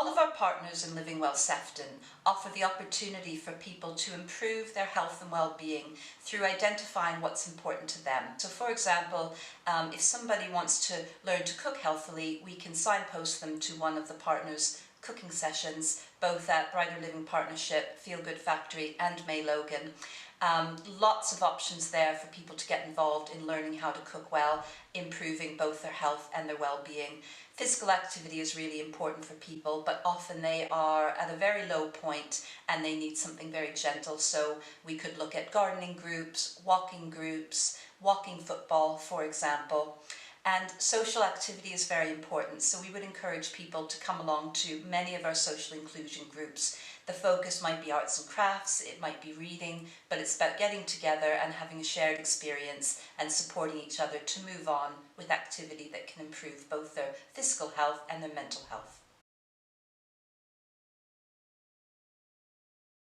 All of our partners in Living Well Sefton offer the opportunity for people to improve their health and well-being through identifying what's important to them. So for example, if somebody wants to learn to cook healthily, we can signpost them to one of the partners' cooking sessions, both at Brighter Living Partnership, Feel Good Factory and May Logan. Lots of options there for people to get involved in learning how to cook well, improving both their health and their well-being. Physical activity is really important for people, but often they are at a very low point and they need something very gentle. So we could look at gardening groups, walking football, for example. And social activity is very important, so we would encourage people to come along to many of our social inclusion groups. The focus might be arts and crafts, it might be reading, but it's about getting together and having a shared experience and supporting each other to move on with activity that can improve both their physical health and their mental health.